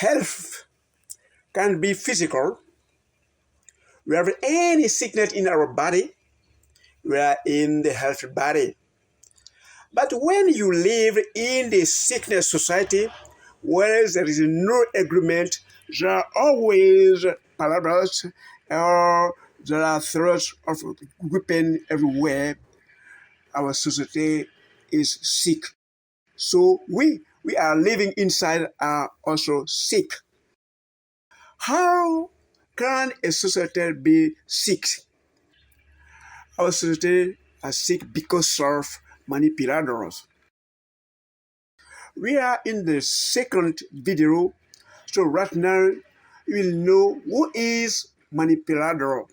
Health can be physical. We have any sickness in our body, we are in the healthy body. But when you live in the sickness society, where there is no agreement, there are always palavers, or there are threats of weapons everywhere. Our society is sick. So we are living inside are also sick. How can a society be sick? Our society are sick because of manipulators. We are in the second video, so right now you will know who is manipulator.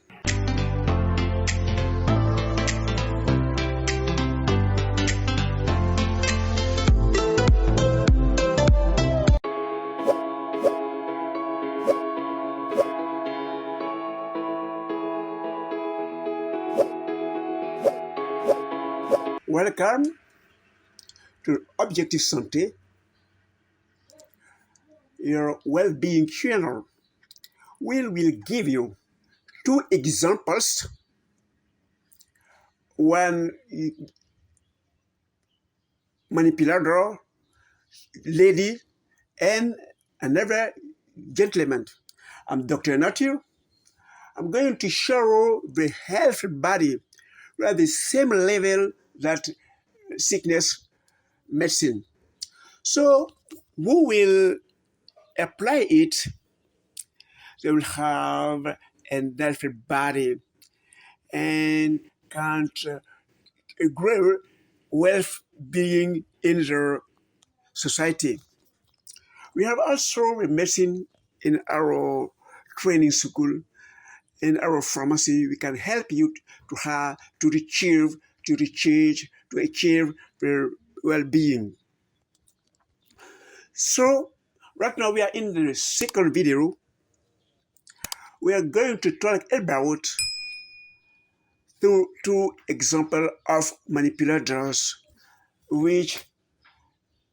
Welcome to Objective Santé, your well-being channel. We will give you two examples. One manipulator lady and another gentleman. I'm Dr. Nature. I'm going to show the health body. We are the same level that sickness medicine. So who will apply it? They will have a healthy body and can't grow wealth being in their society. We have also a medicine in our training school, in our pharmacy. We can help you to have to achieve their well-being. So right now we are in the second video. We are going to talk about two examples of manipulators which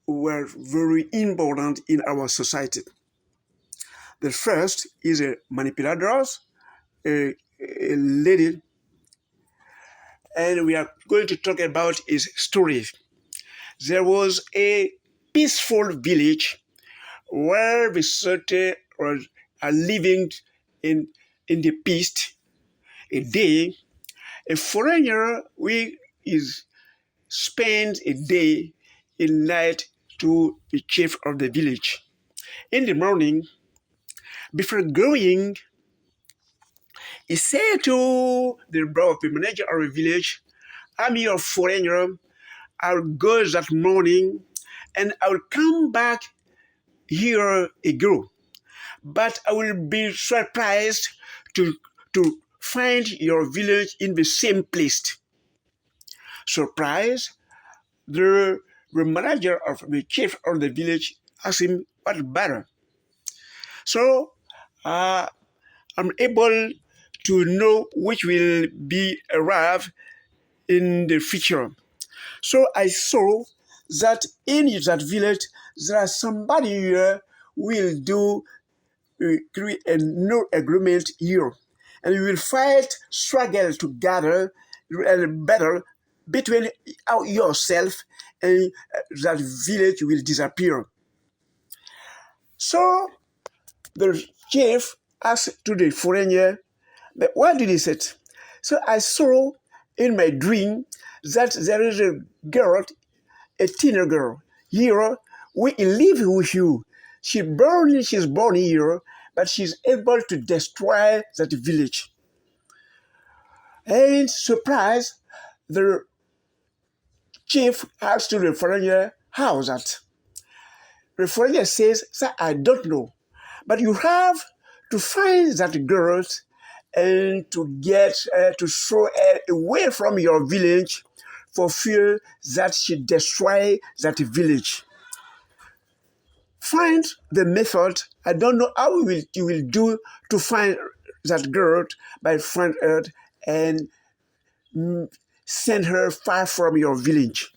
were very important in our society. The first is a manipulator, a lady, and we are going to talk about his story. There was a peaceful village where the society are living in the peace. A day, a foreigner is spend a day in night to the chief of the village. In the morning, before going, he said to the manager of the village, I'm your foreigner. I'll go that morning and I'll come back here again. But I will be surprised to find your village in the same place. Surprised, the manager of the chief of the village asked him what better. So I'm able to know which will be arrived in the future. So I saw that in that village there is somebody here will do create a no agreement here, and we will fight, struggle together, and battle between yourself, and that village will disappear. So the chief asked to the foreigner, but what did he say? So I saw in my dream that there is a girl, a teenage girl, here, we live with you. She's born here, but she's able to destroy that village. And surprise, the chief asked to the foreigner, how is that? The foreigner says, sir, I don't know. But you have to find that girl and to throw her away from your village for fear that she destroy that village. Find the method. I don't know how you will do to find that girl, by find her and send her far from your village.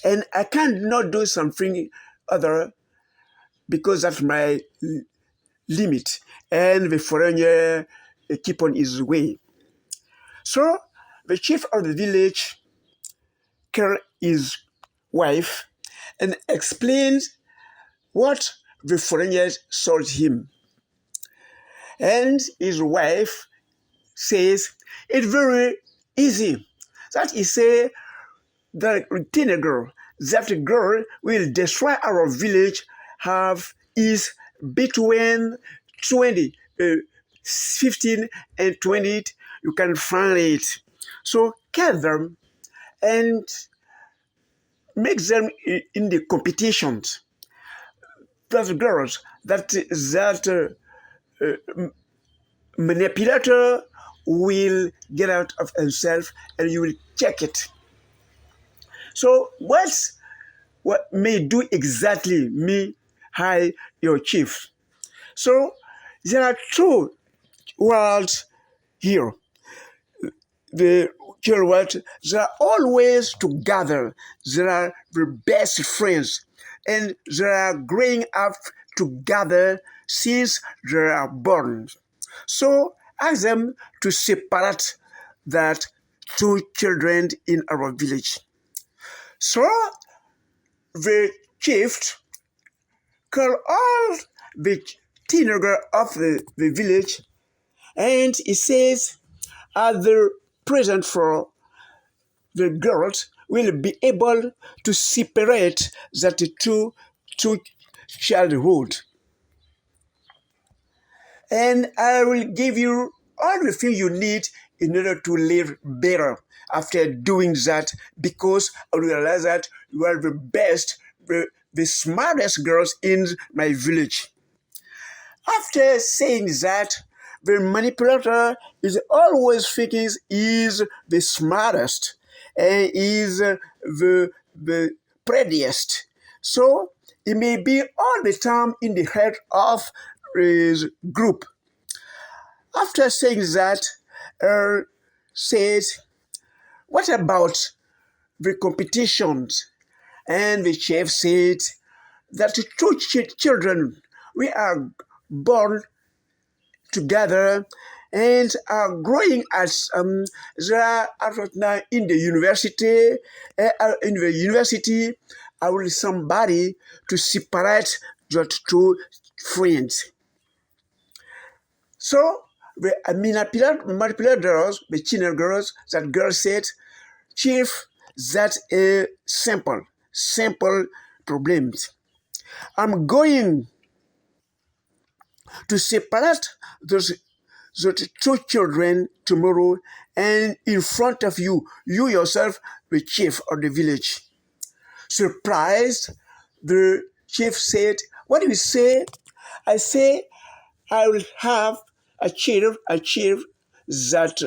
And I cannot do something other because that's my limit. And the foreigner keep on his way. So the chief of the village called his wife and explained what the foreigners told him. And his wife says, it's very easy. That is say, the teenager, that girl will destroy our village have is between 20, 15 and 20. You can find it. So catch them and make them in the competitions. Those girls, that manipulator will get out of himself and you will check it. So what may do exactly me, hi, your chief. So there are two worlds here. The world, they are always together. They are the best friends. And they are growing up together since they are born. So ask them to separate that two children in our village. So the chief called all the teenager of the village and he says, as the present for the girls will be able to separate that two childhood. And I will give you all the things you need in order to live better after doing that, because I realize that you are the best, the smartest girls in my village. After saying that, the manipulator is always thinking is the smartest and is the prettiest. So he may be all the time in the head of his group. After saying that, says, what about the competitions? And the chef said that two children, we are born together and are growing as they are right now in the university. In the university, I will somebody to separate the two friends. So the manipulators, the teenage girls, that girl said, Chief, that's a simple problems. I'm going to separate those two children tomorrow and in front of you, you yourself, the chief of the village. Surprised, the chief said, what do you say? I say, I will have a chief that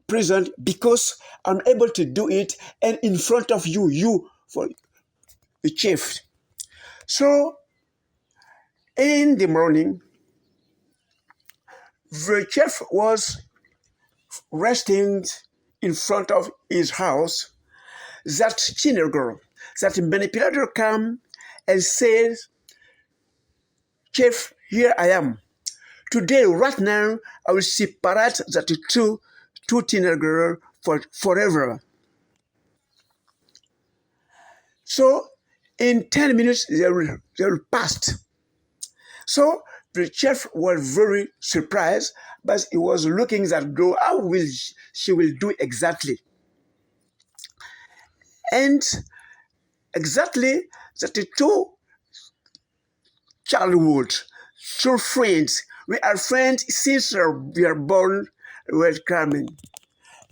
present because I'm able to do it and in front of you for the chief. So in the morning, the chief was resting in front of his house. That teenage girl, that manipulator come and says, Chief, here I am. Today, right now, I will separate that two teenage girls forever. So in 10 minutes, they will pass. So the chef was very surprised, but he was looking at girl, how will she will do exactly? And exactly that the two childhood, two friends, we are friends since we are born, were coming.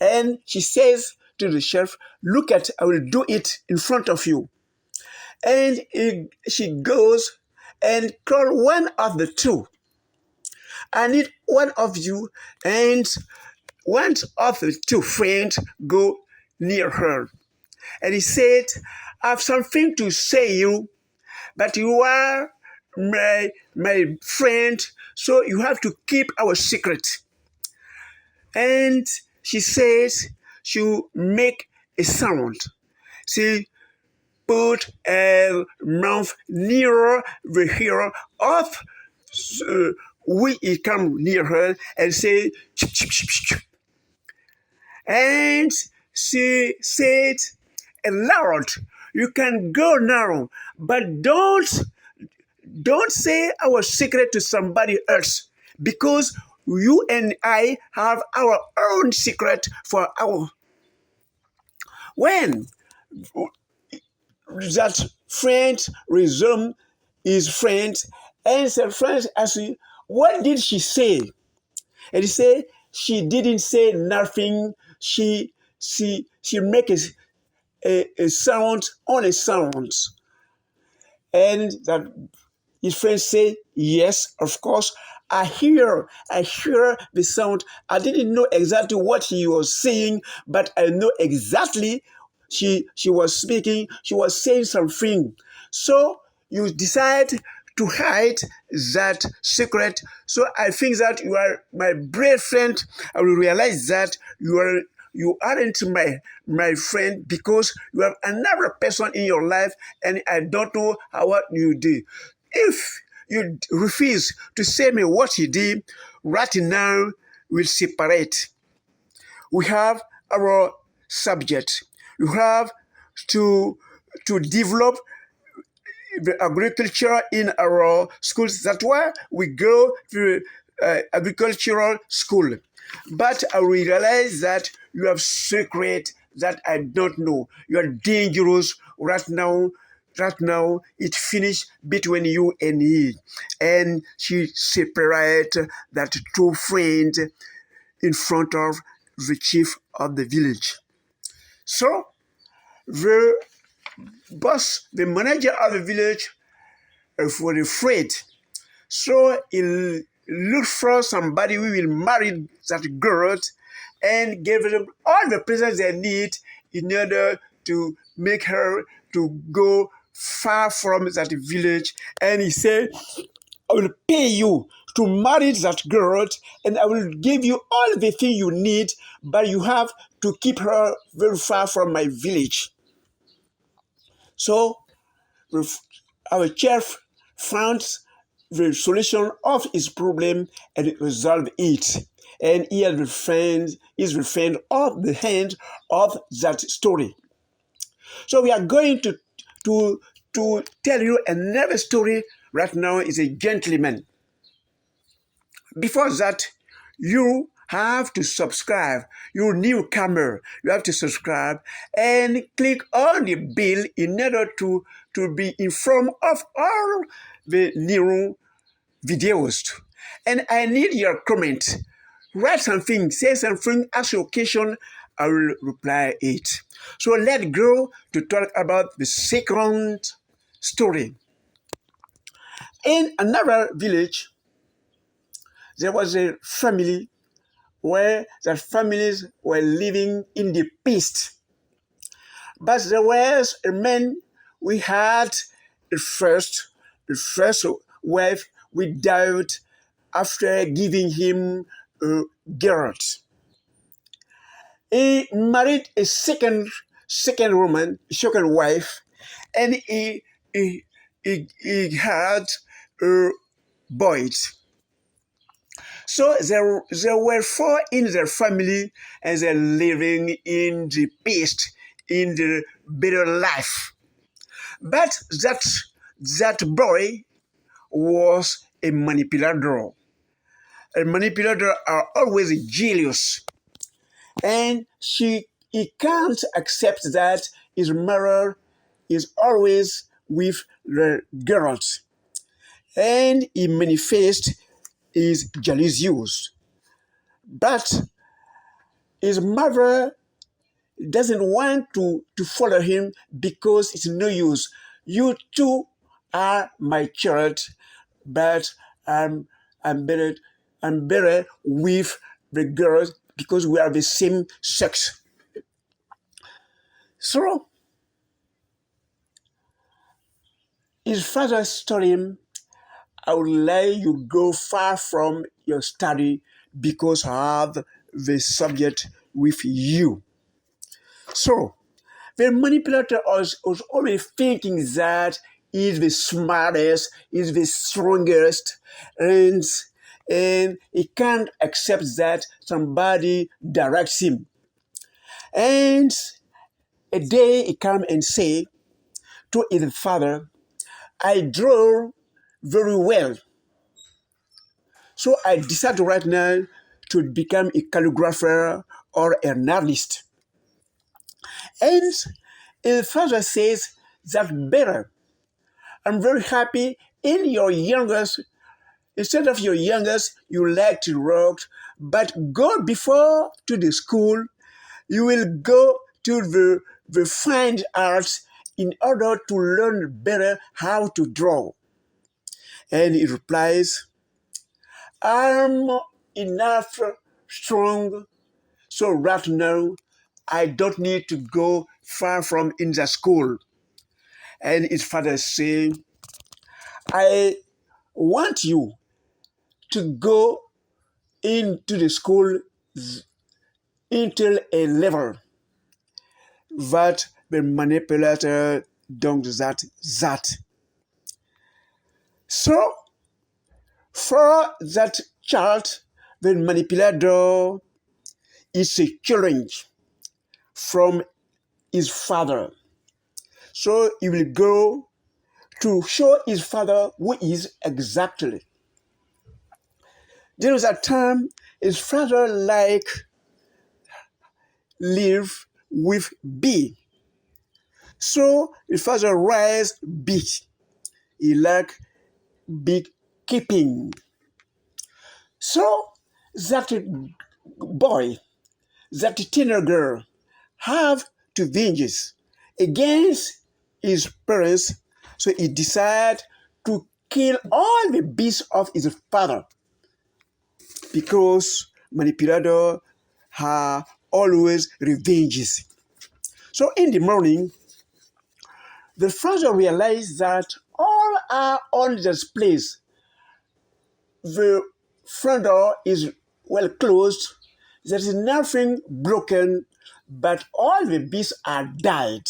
And she says to the chef, look at, I will do it in front of you. And she goes and call one of the two. I need one of you and one of the two friends go near her. And he said, I have something to say you, but you are my friend, so you have to keep our secret. And she says she'll make a sound. See, put a mouth nearer the ear of we come near her and say chip, chip, chip, chip. And she said aloud, you can go now, but don't say our secret to somebody else, because you and I have our own secret for our. When that friend resumed his friend, and the friend asked him, what did she say? And he said, she didn't say nothing. She make a sound, only sounds. And that his friends say, yes, of course. I hear the sound. I didn't know exactly what he was saying, but I know exactly she was speaking, she was saying something. So you decide to hide that secret. So I think that you are my brave friend. I will realize that you aren't my friend because you have another person in your life and I don't know what you do. If you refuse to say me what you did, right now we'll separate. We have our subject. You have to develop the agriculture in our schools. That's why we go to agricultural school. But I realize that you have secret that I don't know. You are dangerous right now. Right now, it finished between you and he. And she separate that two friends in front of the chief of the village. So the boss, the manager of the village, was afraid. So he looked for somebody who will marry that girl and give them all the presents they need in order to make her to go far from that village. And he said, I will pay you to marry that girl and I will give you all the thing you need, but you have to keep her very far from my village. So our chef found the solution of his problem and resolved it. And he is the friend of the end of that story. So we are going to, to tell you another story right now. Is a gentleman. Before that, you have to subscribe. You're a newcomer. You have to subscribe and click on the bell in order to be informed of all the new videos. And I need your comment. Write something, say something, ask your question, I will reply it. So let's go to talk about the second story. In another village, there was a family where the families were living in the peace. But there was a man we had the first wife we died after giving him a girl. He married a second woman, second wife, and he had boys. So there were four in their family, and they're living in the peace, in the better life. But that boy was a manipulator. A manipulator are always jealous, and he can't accept that his mother is always with the girls, and he manifests his jealousy. But his mother doesn't want to follow him because it's no use. You two are my child, but I'm better I'm better with the girls because we are the same sex. So his father told him, I will let you go far from your study because I have the subject with you. So The manipulator was always thinking that he's the smartest, he's the strongest, and he can't accept that somebody directs him. And a day he come and say to his father, I draw very well. So I decided right now to become a calligrapher or an artist. And his father says, that's better. I'm very happy in your youngest, instead of your youngest, you like to rock, but go before to the school, you will go to the fine arts in order to learn better how to draw. And he replies, I'm enough strong, so right now I don't need to go far from in the school. And his father say, I want you to go into the school until a level that the manipulator don't that. So for that child, the manipulator is a challenge from his father. So he will go to show his father who is exactly. There was a time his father live with B. So his father raised big. He like big keeping. So that boy, that teenage girl, have to vengeance against his parents. So he decided to kill all the beasts of his father because manipulator always revenges. So in the morning, the father realized that all are on this place. The front door is well closed. There is nothing broken, but all the beasts are died.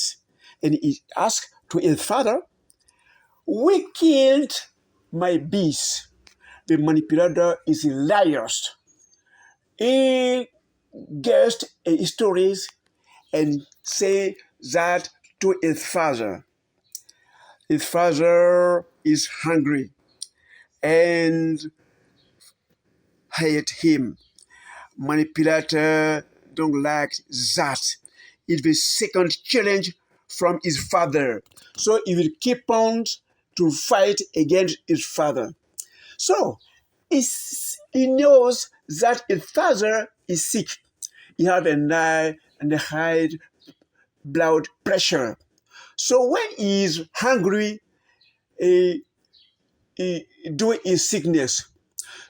And he asked to his father, we killed my beasts. The manipulator is a liar. He guessed stories and say that to his father. His father is hungry and hate him. Manipulator don't like that. It's the second challenge from his father. So he will keep on to fight against his father. So he knows that his father is sick. He has a high blood pressure. So when he is hungry, he, he do his sickness.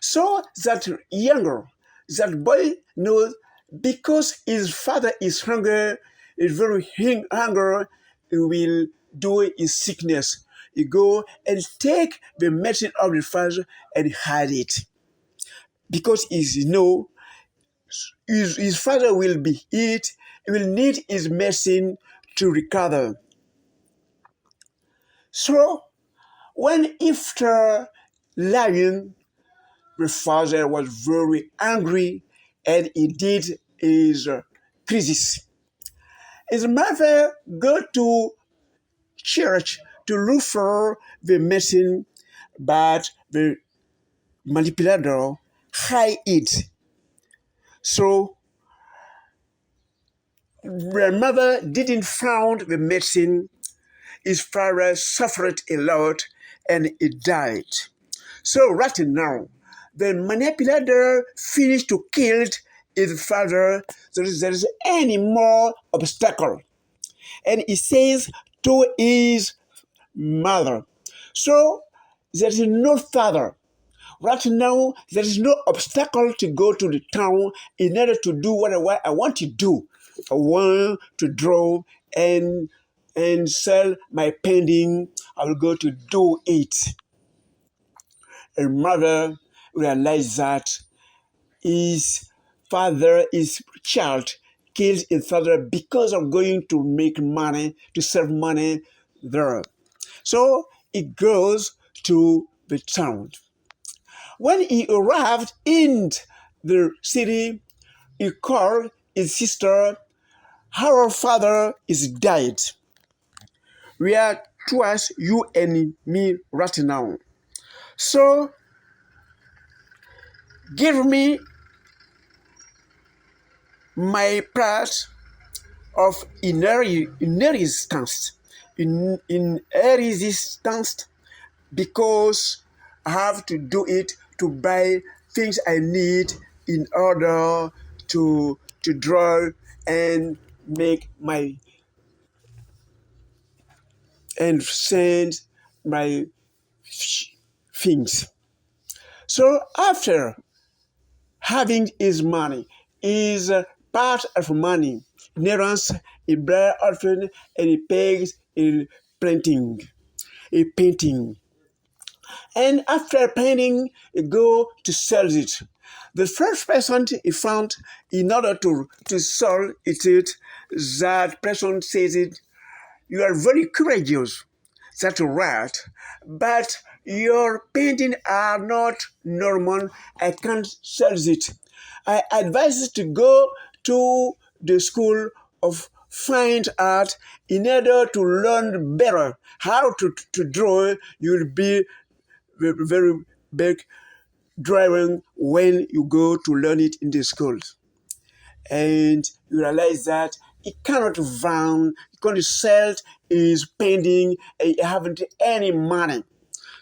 So that boy knows because his father is hungry, is very hungry, he will do his sickness. He go and take the medicine of the father and hide it. Because he know his father will be it, he will need his medicine to recover. So when after lying, the father was very angry and he did his crisis. His mother go to church to look for the medicine, but the manipulator hide it. So the mother didn't find the medicine. His father suffered a lot and he died. So right now, the manipulator finished to kill his father. So there is any more obstacle. And he says to his mother, so there is no father. Right now, there is no obstacle to go to the town in order to do what I want to do. I want to draw and sell my painting. I will go to do it. A mother realized that his father, his child, kills his father because of going to make money, to save money there. So he goes to the town. When he arrived in the city, he called his sister. Our father is died. We are twice you and me right now. So give me my part of inner resistance. In air resistance because I have to do it to buy things I need in order to draw and make my and send my things. So after having his money is part of money, ignorance, a bear often and he pays in painting, a painting. And after painting, he go to sell it. The first person he found in order to sell it, that person says it, you are very courageous. That's right. But your painting are not normal. I can't sell it. I advise you to go to the school of fine art in order to learn better how to draw. You'll be very big drawing when you go to learn it in the schools. And you realize that he cannot vow, he can't sell his painting, and he haven't any money.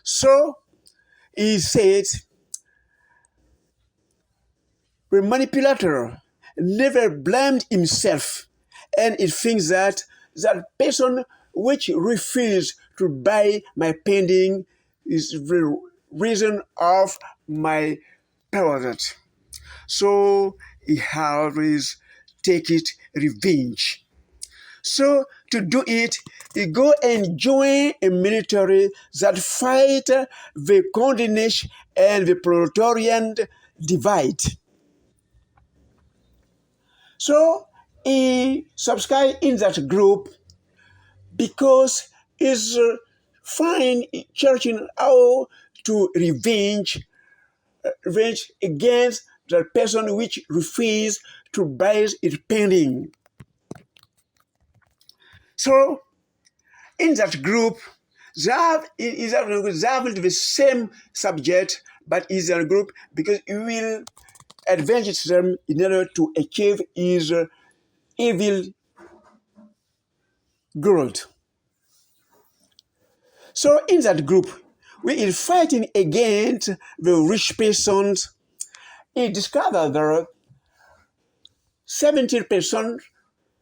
So he said, the manipulator never blamed himself, and it thinks that that person which refused to buy my painting is the reason of my power. So he always take it revenge. So to do it, he go and join a military that fight the condemnation and the proletarian divide. So he subscribed in that group because he's fine searching how to revenge against the person which refused to buy his painting. So in that group, they have the same subject, but is a group because he will advantage them in order to achieve his evil goal. So in that group, we is fighting against the rich persons. He discovered there are 70%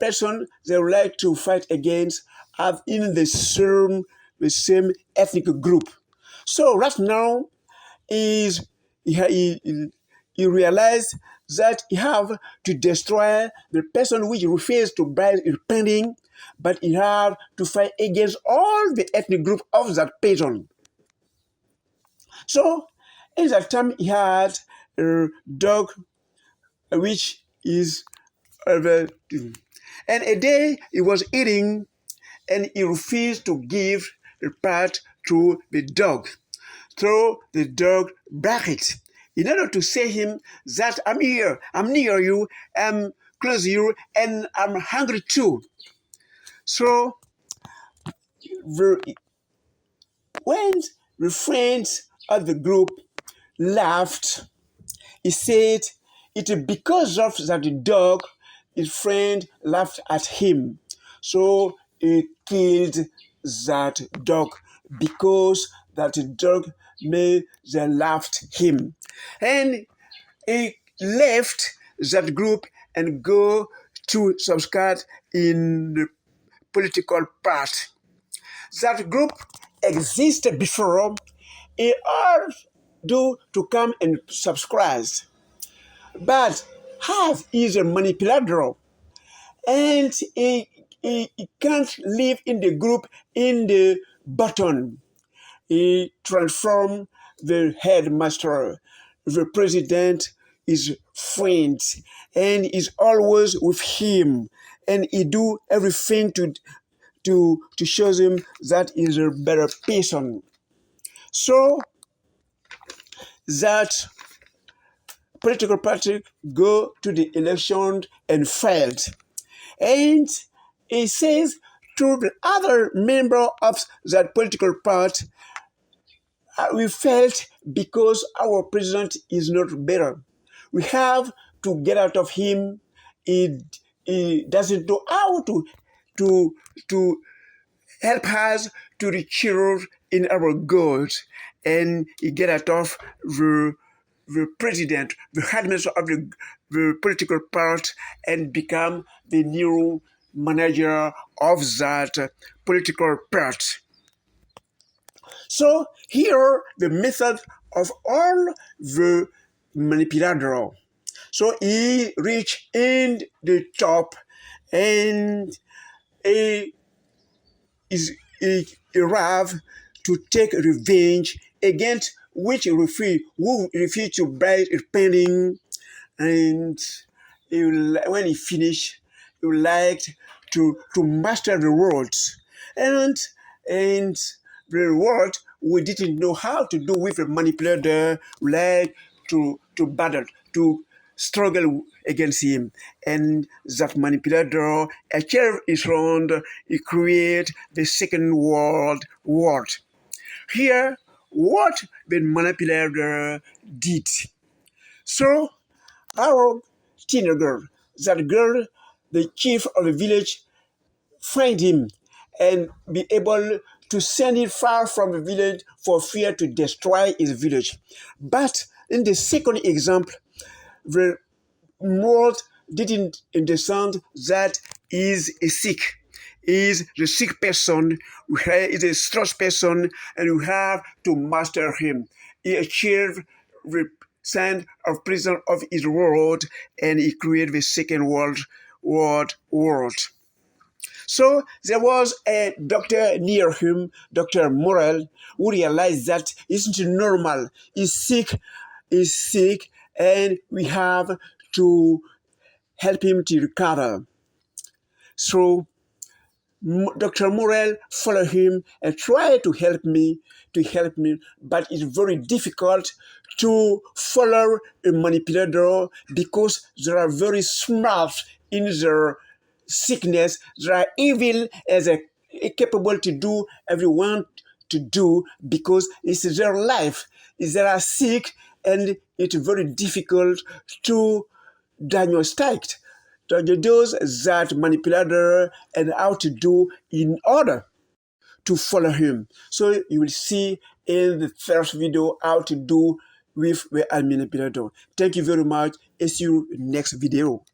person they would like to fight against have in the same ethnic group. So right now is he realized that he have to destroy the person which refuses to buy his painting, but he have to fight against all the ethnic group of that person. So in that time he had a dog which is uh, and a day he was eating and he refused to give the part to the dog. So the dog barked in order to say him that I'm here, I'm near you, I'm close to you, and I'm hungry too. So when the friends of the group laughed, he said it because of that dog, his friend laughed at him. So he killed that dog because that dog made them laughed him. And he left that group and go to subscribe in the political party. That group existed before. He all do to come and subscribe. But half is a manipulator and he can't live in the group in the button. He transformed the headmaster, the president, his friends, and is always with him, and he do everything to show him that he's a better person. So that political party go to the election and failed. And he says to the other member of that political party, we felt because our president is not better. We have to get out of him. He doesn't know how to, to help us to reach in our goals. And he get out of the president, the headmaster of the political part, and become the new manager of that political part. So here the method of all the manipulator. So he reached in the top, and he is he arrived to take revenge against who refused to buy a painting, and when he finished, he liked to master the words, and and the word we didn't know how to do with a manipulator, like to battle, to struggle against him, and that manipulator achieved his round. He create the second world. Here, what the manipulator did. So our teenager, that girl, the chief of the village, find him and be able to send him far from the village for fear to destroy his village. But in the second example, the world didn't understand that is a sick. Is the sick person, is a stressed person, and we have to master him. He achieved the sense of prison of his world, and he created the second world. So there was a doctor near him, Dr. Morel, who realized that it's not normal. He's sick, and we have to help him to recover. So Dr. Morel followed him and tried to help me, but it's very difficult to follow a manipulator because they are very smart in their sickness. They are evil as a capable to do everyone to do because it's their life. They are sick, and it's very difficult to diagnostic the dose that manipulator and how to do in order to follow him. So you will see in the first video how to do with the manipulator. Thank you very much. See you next video.